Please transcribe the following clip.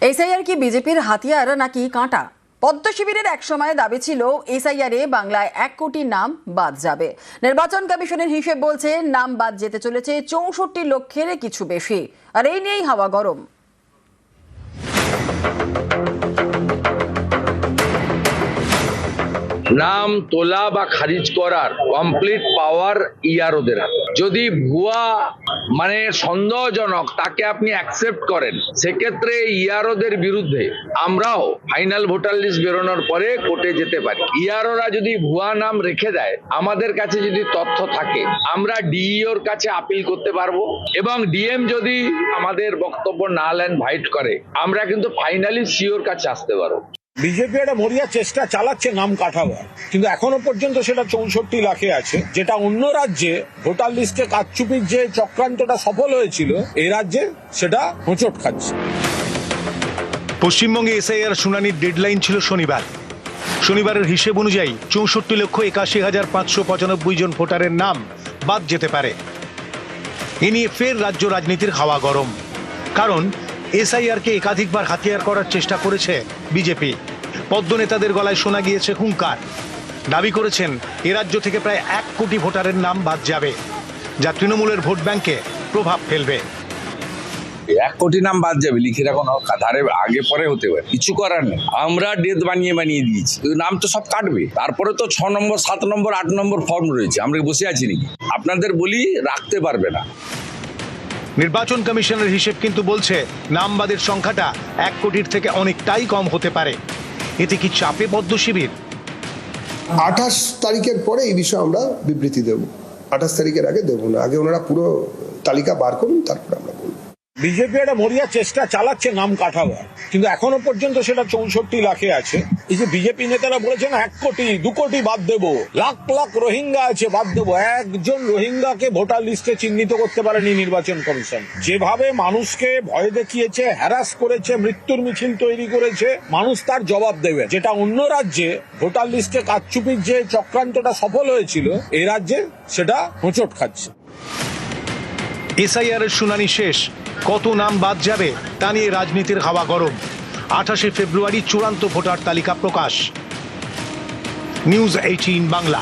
SIR কি বিজেপির হাতিয়ার নাকি কাঁটা? পদ্ম শিবিরের এক সময় দাবি ছিল এসআইআরে বাংলায় 1 কোটি নাম বাদ যাবে। নির্বাচন কমিশনের হিসেব বলছে নাম বাদ যেতে চলেছে 64 লক্ষের কিছু বেশি। আর এই নিয়েই হাওয়া গরম। নাম তোলা বা খারিজ করার কমপ্লিট পাওয়ার ইআরওদের হাতে। যদি ভুয়া মানে সন্দেহজনক তাকে আপনি অ্যাকসেপ্ট করেন, সেক্ষেত্রে ইআরওদের বিরুদ্ধে আমরাও ফাইনাল ভোটার লিস্ট বেরোনোর পরে কোর্টে যেতে পারি। ইআরওরা যদি ভুয়া নাম রেখে দেয়, আমাদের কাছে যদি তথ্য থাকে, আমরা ডিইওর কাছে আপিল করতে পারবো এবং ডিএম যদি আমাদের বক্তব্য না নেন, ভাইট করে, আমরা কিন্তু ফাইনালি সিওর কাছে আসতে পারবো। বিজেপি একটা মরিয়া চেষ্টা চালাচ্ছে নাম কাটাবার, কিন্তু এখনো পর্যন্ত সেটা 64 লাখে আছে, যেটা অন্য রাজ্যে ভোটার লিস্টে কারচুপির যে চক্রান্তটা সফল হয়েছিল, এই রাজ্যে সেটা হোঁচট খাচ্ছে। পশ্চিমবঙ্গে এসআইআর শুনানির ডেডলাইন ছিল শনিবার। শনিবারের হিসেব অনুযায়ী 64,81,595 জন ভোটারের নাম বাদ যেতে পারে। এ নিয়ে ফের রাজ্য রাজনীতির হাওয়া গরম, কারণ এসআইআরকে একাধিকবার হাতিয়ার করার চেষ্টা করেছে বিজেপি। পদ্ম নেতাদের গলায় শোনা গিয়েছে হুঙ্কার। দাবি করেছেন এ রাজ্য থেকে প্রায় 1 কোটি ভোটারের নাম বাদ যাবে, যা তৃণমূলের ভোট ব্যাংকে প্রভাব ফেলবে। 1 কোটি নাম বাদ যাবে লিখে রাখুন, ধারে আগে পরে হতে পারে, কিছু করার নেই। আমরা ডেট বানিয়ে দিয়েছি, নাম তো সব কাটবে। তারপরে তো 6 নম্বর 7 নম্বর 8 নম্বর ফর্ম রয়েছে, আমরা বসে আছি নাকি? আপনাদের বলি রাখতে পারবে না। নির্বাচন কমিশনের হিসেব কিন্তু বলছে নাম বাদের সংখ্যাটা 1 কোটির থেকে অনেকটাই কম হতে পারে। এতে কি চাপে পদ্ম শিবির? 28 তারিখের পরে এই বিষয়ে আমরা বিবৃতি দেব। 28 তারিখের আগে দেবো না, আগে ওনারা পুরো তালিকা বার করুন, তারপরে আমরা বলবো। বিজেপি একটা মরিয়া চেষ্টা চালাচ্ছে নাম কাটাবার, কিন্তু এখনো পর্যন্ত সেটা 64 লাখে আছে। এই যে বিজেপি নেতারা বলেছেন 1 কোটি 2 কোটি বাদ দেবো, লাখ লাখ রোহিঙ্গা আছে বাদ দেবো, একজন রোহিঙ্গাকে ভোটার লিস্টে চিহ্নিত করতে পারেনি নির্বাচন কমিশন। যেভাবে মানুষকে ভয় দেখিয়েছে, হ্যারাস করেছে, মৃত্যুর মিছিল তৈরি করেছে, মানুষ তার জবাব দেবে। যেটা অন্য রাজ্যে ভোটার লিস্টে কারচুপির যে চক্রান্তটা সফল হয়েছিল, এই রাজ্যে সেটা হোঁচট খাচ্ছে। এসআইআর এর শুনানি শেষ, কত নাম বাদ যাবে তা নিয়ে রাজনীতির হাওয়া গরম। 28শে ফেব্রুয়ারি চূড়ান্ত ভোটার তালিকা প্রকাশ। নিউজ 18 বাংলা।